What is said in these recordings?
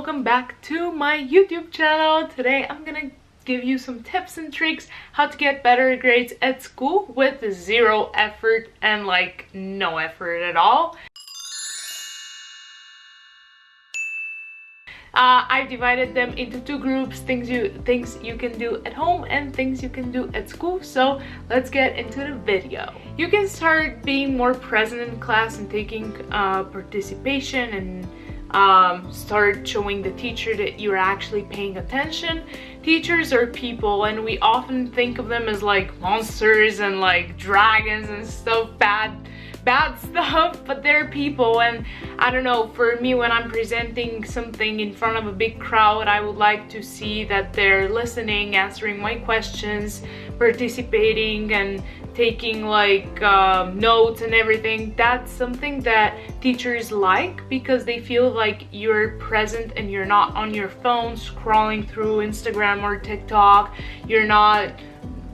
welcome back to my YouTube channel. Today I'm gonna give you some tips and tricks how to get better grades at school with zero effort and like no effort at all. I've divided them into two groups, things you can do at home and things you can do at school. So let's get into the video. You can start being more present in class and taking participation and start showing the teacher that you're actually paying attention. Teachers are people and we often think of them as like monsters and like dragons and stuff, bad stuff, but they're people. And I don't know, for me, when I'm presenting something in front of a big crowd, I would like to see that they're listening, answering my questions, participating and taking like notes and everything. That's something that teachers like because they feel like you're present and you're not on your phone scrolling through Instagram or TikTok. You're not,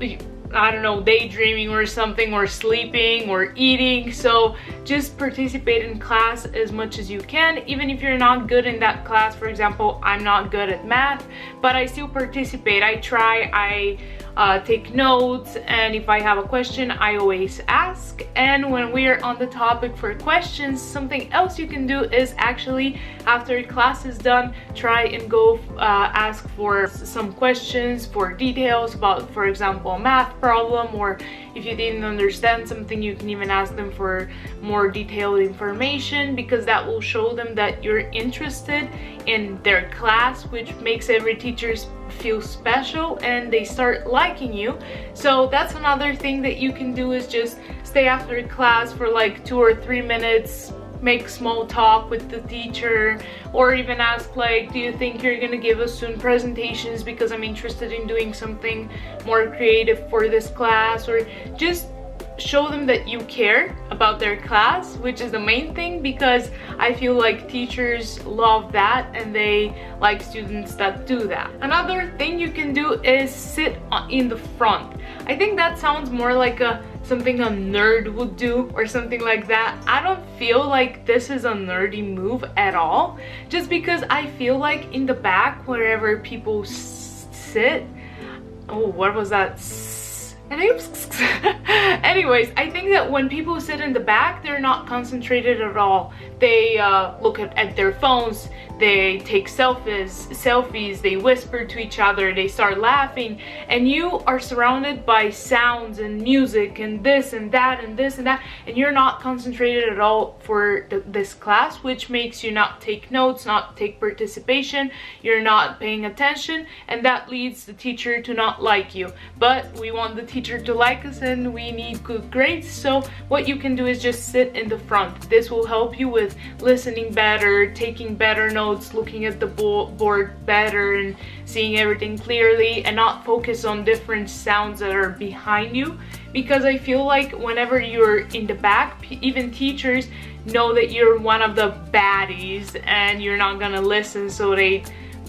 I don't know, daydreaming or something, or sleeping or eating. So just participate in class as much as you can, even if you're not good in that class. For example, I'm not good at math, but I still participate. I try, I take notes, and if I have a question, I always ask. And when we're on the topic for questions, something else you can do is actually, after class is done, try and go ask for some questions for details about, for example, a math problem, or if you didn't understand something, you can even ask them for more detailed information, because that will show them that you're interested in their class, which makes every teacher feel special and they start liking you. So that's another thing that you can do, is just stay after class for like 2 or 3 minutes, make small talk with the teacher, or even ask like, do you think you're gonna give us soon presentations because I'm interested in doing something more creative for this class, or just show them that you care about their class, which is the main thing, because I feel like teachers love that and they like students that do that. Another thing you can do is sit in the front. I think that sounds more like something a nerd would do or something like that. I don't feel like this is a nerdy move at all, just because I feel like in the back, wherever people sit, oh, what was that? Anyways, I think that when people sit in the back, they're not concentrated at all. They look at their phones, they take selfies, they whisper to each other, they start laughing, and you are surrounded by sounds and music and this and that and this and that, and you're not concentrated at all for this class, which makes you not take notes, not take participation, you're not paying attention, and that leads the teacher to not like you. But we want the teacher to like us and we need good grades, so what you can do is just sit in the front. This will help you with listening better, taking better notes, looking at the board better and seeing everything clearly, and not focus on different sounds that are behind you, because I feel like whenever you're in the back, even teachers know that you're one of the baddies and you're not gonna listen, so they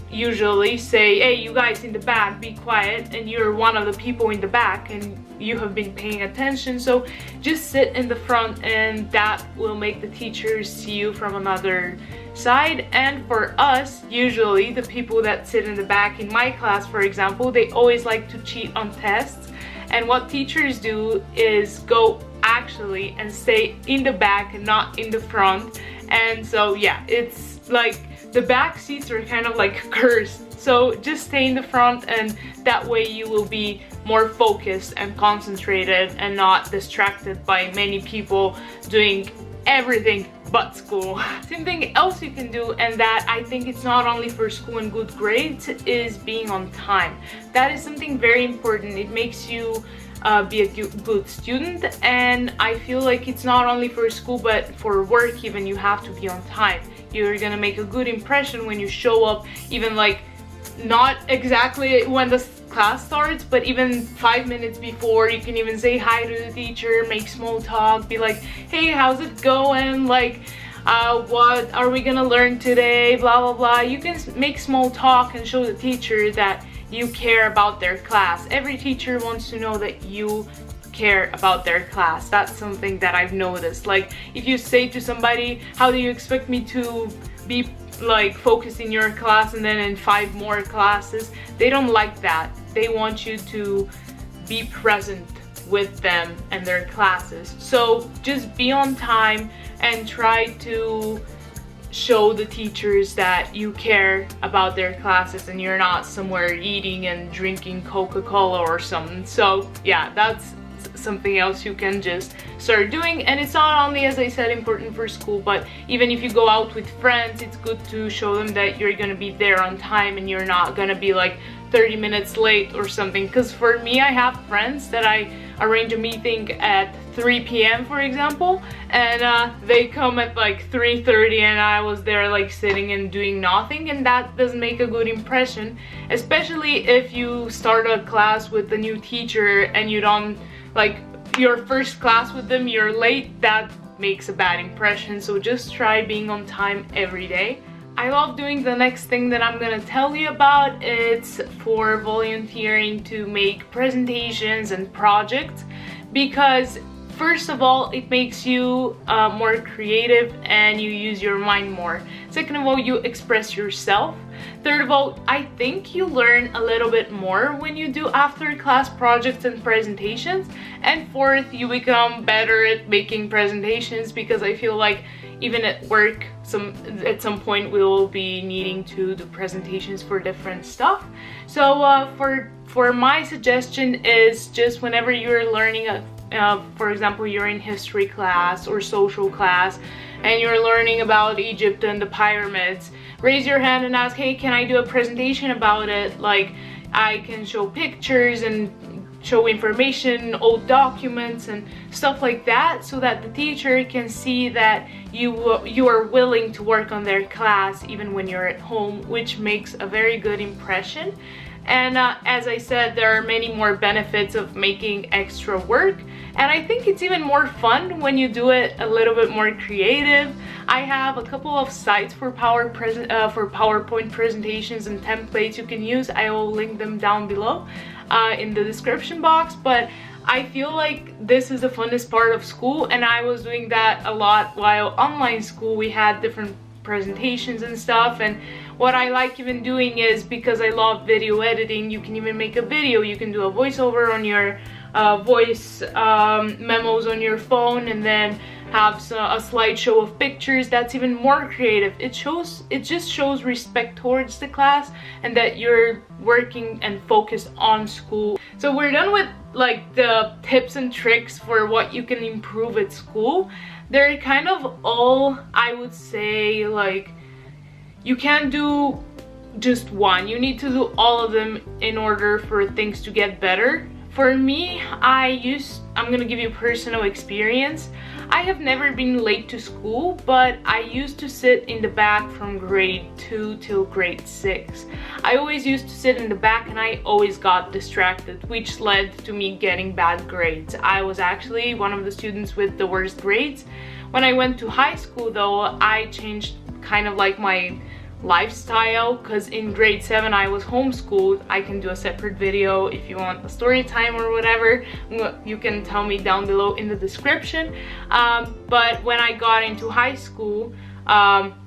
usually say, hey, you guys in the back, be quiet, and you're one of the people in the back and you have been paying attention. So just sit in the front, and that will make the teachers see you from another side. And for us, usually the people that sit in the back, in my class for example, they always like to cheat on tests, and what teachers do is go actually and stay in the back and not in the front. And so yeah, it's like the back seats are kind of like cursed. So just stay in the front, and that way you will be more focused and concentrated and not distracted by many people doing everything but school. Something else you can do, and that I think it's not only for school and good grades, is being on time. That is something very important. It makes you be a good student, and I feel like it's not only for school but for work even. You have to be on time. You're gonna make a good impression when you show up, even like not exactly when the class starts, but even 5 minutes before. You can even say hi to the teacher, make small talk, be like, hey, how's it going, like what are we gonna learn today, blah blah blah. You can make small talk and show the teacher that you care about their class. Every teacher wants to know that you care about their class. That's something that I've noticed. Like if you say to somebody, how do you expect me to be like focus in your class and then in 5 more classes. They don't like that. They want you to be present with them and their classes. So just be on time and try to show the teachers that you care about their classes and you're not somewhere eating and drinking Coca-Cola or something. So yeah, that's something else you can just start doing. And it's not only, as I said, important for school, but even if you go out with friends, it's good to show them that you're gonna be there on time and you're not gonna be like 30 minutes late or something. Because for me, I have friends that I arrange a meeting at 3 p.m. for example, and they come at like 3:30 and I was there like sitting and doing nothing, and that doesn't make a good impression, especially if you start a class with a new teacher and you don't, like, your first class with them, you're late. That makes a bad impression. So just try being on time every day. I love doing the next thing that I'm gonna tell you about. It's for volunteering to make presentations and projects, because first of all, it makes you more creative and you use your mind more. Second of all, you express yourself. Third of all, I think you learn a little bit more when you do after class projects and presentations. And fourth, you become better at making presentations, because I feel like even at work, at some point we will be needing to do presentations for different stuff. So for my suggestion is just whenever you're learning for example, you're in history class or social class and you're learning about Egypt and the pyramids, raise your hand and ask, hey, can I do a presentation about it? Like, I can show pictures and show information, old documents and stuff like that, so that the teacher can see that you are willing to work on their class even when you're at home, which makes a very good impression. And as I said, there are many more benefits of making extra work, and I think it's even more fun when you do it a little bit more creative. I have a couple of sites for PowerPoint presentations and templates you can use. I will link them down below in the description box, but I feel like this is the funnest part of school, and I was doing that a lot while online school. We had different presentations and stuff, and what I like even doing is, because I love video editing, you can even make a video. You can do a voiceover on your voice memos on your phone, and then have a slideshow of pictures. That's even more creative. It just shows respect towards the class and that you're working and focused on school. So we're done with like the tips and tricks for what you can improve at school. They're kind of all, I would say, like, you can't do just one. You need to do all of them in order for things to get better. For me, I'm gonna give you personal experience. I have never been late to school, but I used to sit in the back from grade 2 till grade 6. I always used to sit in the back and I always got distracted, which led to me getting bad grades. I was actually one of the students with the worst grades. When I went to high school though, I changed kind of like my lifestyle, because in grade 7 I was homeschooled. I can do a separate video if you want a story time or whatever. You can tell me down below in the description. But when I got into high school,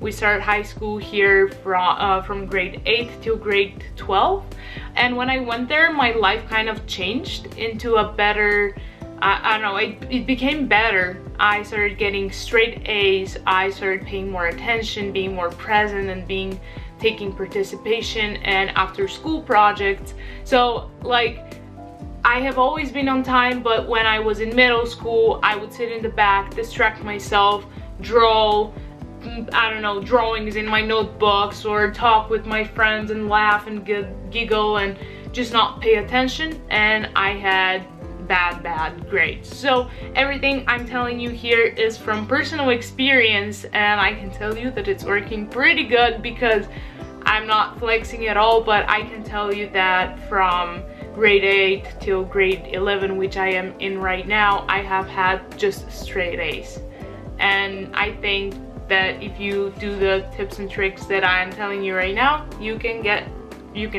we started high school here from grade 8 till grade 12, and when I went there, my life kind of changed into a better, I don't know, it became better. I started getting straight A's. I started paying more attention, being more present, and taking participation and after school projects. So like, I have always been on time, but when I was in middle school, I would sit in the back, distract myself, draw, I don't know, drawings in my notebooks, or talk with my friends and laugh and giggle and just not pay attention, and I had bad grades. So everything I'm telling you here is from personal experience, and I can tell you that it's working pretty good, because I'm not flexing at all, but I can tell you that from grade 8 till grade 11, which I am in right now, I have had just straight A's. And I think that if you do the tips and tricks that I am telling you right now, you can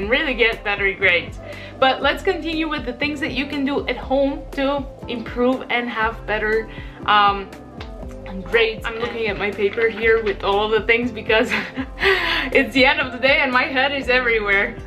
really get better grades. But let's continue with the things that you can do at home to improve and have better grades. I'm looking at my paper here with all the things because it's the end of the day and my head is everywhere.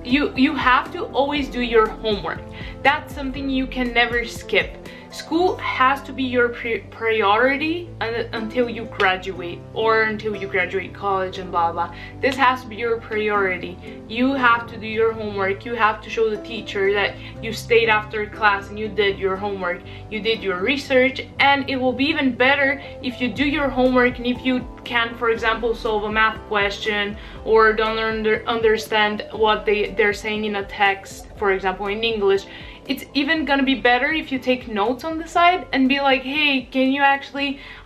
You have to always do your homework. That's something you can never skip. School has to be your priority until you graduate, or until you graduate college and blah blah. This has to be your priority. You have to do your homework. You have to show the teacher that you stayed after class and you did your homework, you did your research. And it will be even better if you do your homework, and if you can, for example, solve a math question or don't understand what they're saying in a text, for example in English. It's even gonna be better if you take notes on the side and be like, hey,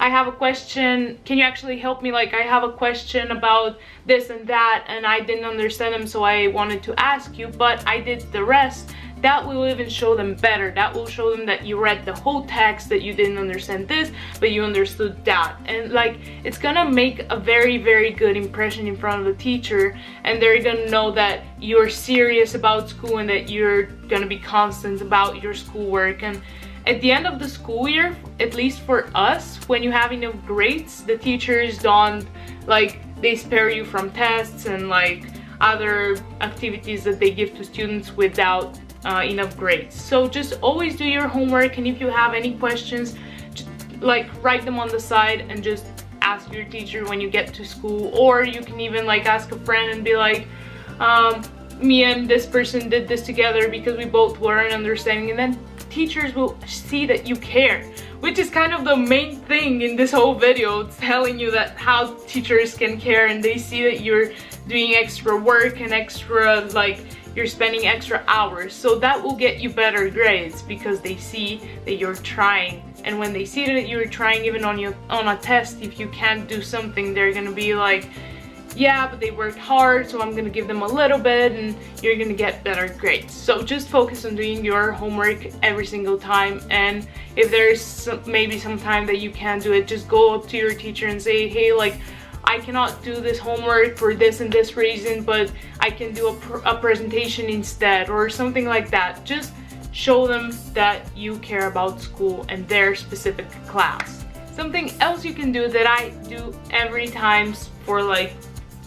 I have a question, can you actually help me? Like, I have a question about this and that and I didn't understand them, so I wanted to ask you, but I did the rest. That will even show them better. That will show them that you read the whole text, that you didn't understand this, but you understood that. And like, it's gonna make a very, very good impression in front of the teacher, and they're gonna know that you're serious about school and that you're gonna be constant about your schoolwork. And at the end of the school year, at least for us, when you have enough grades, the teachers don't, like, they spare you from tests and like other activities that they give to students without enough grades. So just always do your homework, and if you have any questions, just like write them on the side and just ask your teacher when you get to school. Or you can even like ask a friend and be like, me and this person did this together because we both weren't understanding, and then teachers will see that you care, which is kind of the main thing in this whole video. It's telling you that how teachers can care, and they see that you're doing extra work and extra, like, you're spending extra hours. So that will get you better grades because they see that you're trying. And when they see that you're trying, even on a test, if you can't do something, they're gonna be like, yeah, but they worked hard, so I'm gonna give them a little bit, and you're gonna get better grades. So just focus on doing your homework every single time. And if there's maybe some time that you can't do it, just go up to your teacher and say, hey, like, I cannot do this homework for this and this reason, but I can do a presentation instead, or something like that. Just show them that you care about school and their specific class. Something else you can do that I do every time for like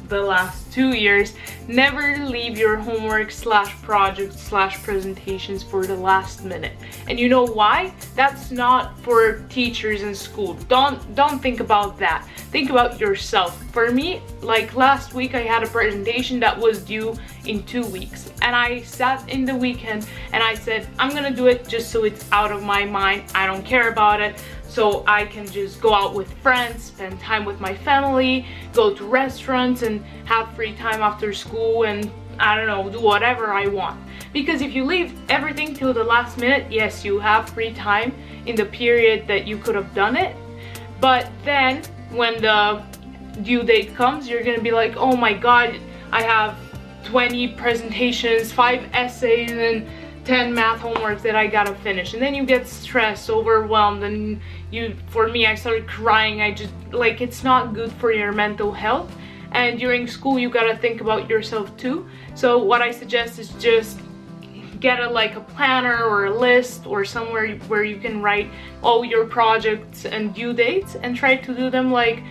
the last 2 years: never leave your homework / projects / presentations for the last minute. And you know why? That's not for teachers in school. Don't think about that. Think about yourself. For me, like last week, I had a presentation that was due in 2 weeks, and I sat in the weekend and I said, I'm gonna do it just so it's out of my mind. I don't care about it, so I can just go out with friends, spend time with my family, go to restaurants, and have free time after school, and I don't know, do whatever I want. Because if you leave everything till the last minute, yes, you have free time in the period that you could have done it, but then when the due date comes, you're gonna be like, oh my god, I have 20 presentations, 5 essays, and 10 math homeworks that I gotta finish. And then you get stressed, overwhelmed, and for me, I started crying. I just, like, it's not good for your mental health. And during school, you gotta think about yourself too. So what I suggest is just get a planner or a list or somewhere where you can write all your projects and due dates, and try to do them like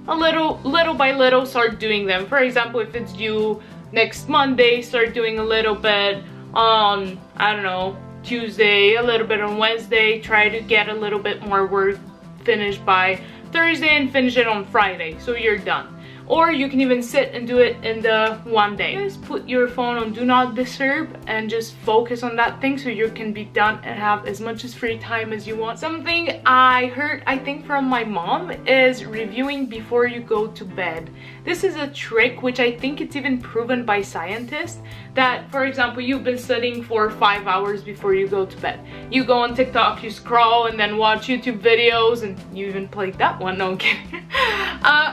a little by little. Start doing them. For example, if it's due next Monday, start doing a little bit on, I don't know, Tuesday, a little bit on Wednesday. Try to get a little bit more work finished by Thursday and finish it on Friday, so you're done. Or you can even sit and do it in the one day. Just put your phone on do not disturb and just focus on that thing so you can be done and have as much free time as you want. Something I heard, I think from my mom, is reviewing before you go to bed. This is a trick which I think it's even proven by scientists, that, for example, you've been studying for 5 hours before you go to bed. You go on TikTok, you scroll, and then watch YouTube videos, and you even played that one, no, I'm kidding.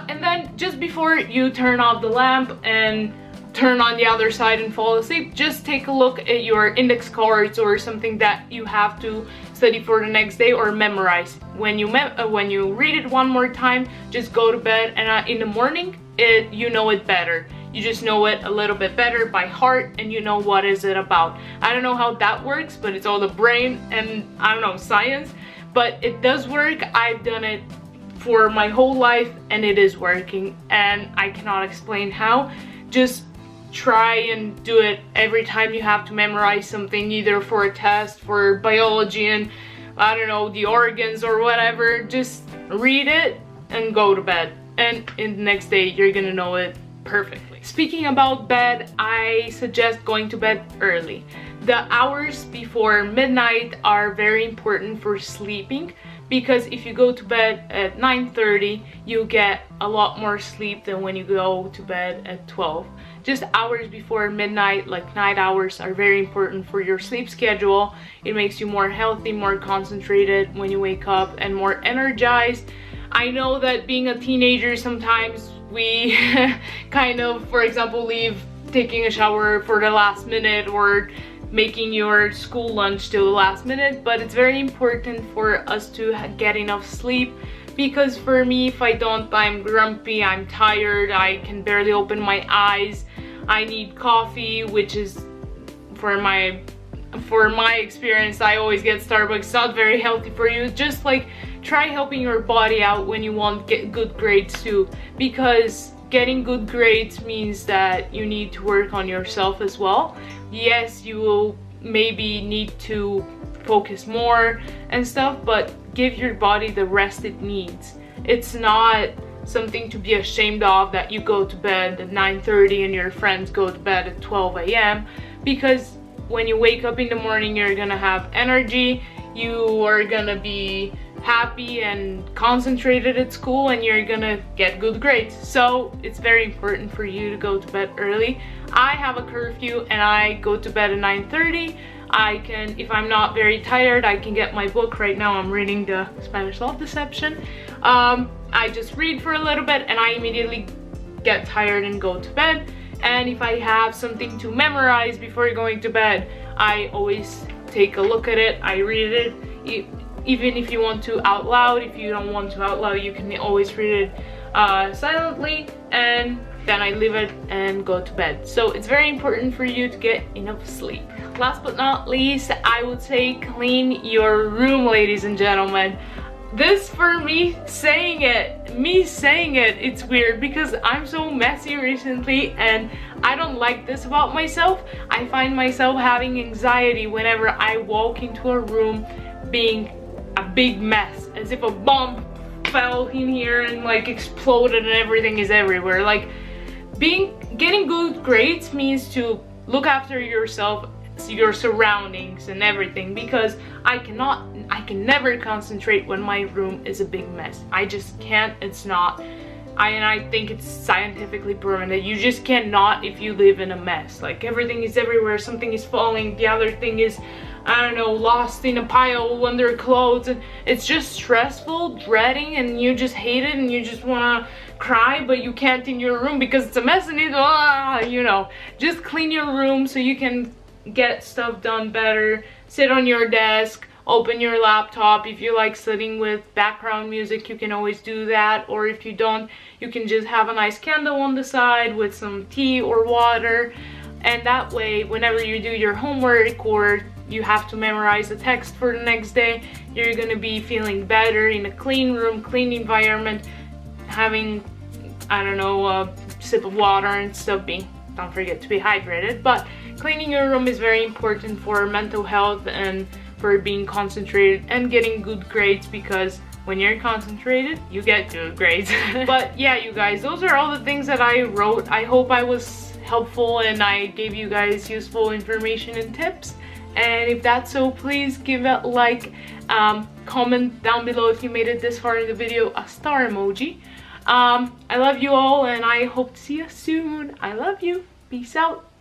And then just before you turn off the lamp and turn on the other side and fall asleep, just take a look at your index cards or something that you have to study for the next day or memorize. When you read it one more time, just go to bed, and in the morning, you know it better. You just know it a little bit better by heart, and you know what is it about. I don't know how that works, but it's all the brain and, I don't know, science. but it does work. I've done it for my whole life and it is working, and I cannot explain how. Just try and do it every time you have to memorize something, either for a test, for biology and I don't know, the organs or whatever. Just read it and go to bed, and in the next day you're gonna know it perfectly. Speaking about bed, I suggest going to bed early. The hours before midnight are very important for sleeping, because if you go to bed at 9:30, you get a lot more sleep than when you go to bed at 12. Just hours before midnight, like night hours, are very important for your sleep schedule. It makes you more healthy, more concentrated when you wake up, and more energized. I know that being a teenager, sometimes we kind of, for example, leave taking a shower for the last minute or making your school lunch till the last minute, but it's very important for us to get enough sleep, because for me, if I don't, I'm grumpy, I'm tired, I can barely open my eyes. I need coffee, which is, for my experience, I always get Starbucks. It's not very healthy for you. Just like try helping your body out when you want to get good grades too, because getting good grades means that you need to work on yourself as well. Yes, you will maybe need to focus more and stuff, but give your body the rest it needs. It's not something to be ashamed of that you go to bed at 9:30 and your friends go to bed at 12 a.m. because when you wake up in the morning, you're gonna have energy, you are gonna be happy and concentrated at school, and you're gonna get good grades. So it's very important for you to go to bed early. I have a curfew and I go to bed at 9:30. I can, if I'm not very tired, I can get my book. Right now I'm reading the Spanish Love Deception. I just read for a little bit and I immediately get tired and go to bed. And if I have something to memorize before going to bed, I always take a look at it, I read it. Even if you want to out loud, if you don't want to out loud, you can always read it silently, and then I leave it and go to bed. So it's very important for you to get enough sleep. Last but not least, I would say clean your room, ladies and gentlemen. This, for me saying it, it's weird because I'm so messy recently and I don't like this about myself. I find myself having anxiety whenever I walk into a room being a big mess, as if a bomb fell in here and like exploded and everything is everywhere. Like, getting good grades means to look after yourself, your surroundings and everything, because I can never concentrate when my room is a big mess. I just can't. It's not, and I think it's scientifically proven that you just cannot if you live in a mess. Like, everything is everywhere, something is falling, the other thing is, I don't know, lost in a pile under clothes, and it's just stressful, dreading, and you just hate it and you just wanna cry, but you can't in your room because it's a mess and it's, you know. Just clean your room so you can get stuff done better. Sit on your desk, open your laptop. If you like sitting with background music, you can always do that, or if you don't, you can just have a nice candle on the side with some tea or water, and that way whenever you do your homework or you have to memorize the text for the next day, you're gonna be feeling better in a clean room, clean environment, having, I don't know, a sip of water and stuff. Don't forget to be hydrated. But cleaning your room is very important for mental health and for being concentrated and getting good grades, because when you're concentrated, you get good grades. But yeah, you guys, those are all the things that I wrote. I hope I was helpful and I gave you guys useful information and tips. And if that's so, please give it a like, comment down below if you made it this far in the video, a star emoji. I love you all and I hope to see you soon. I love you. Peace out.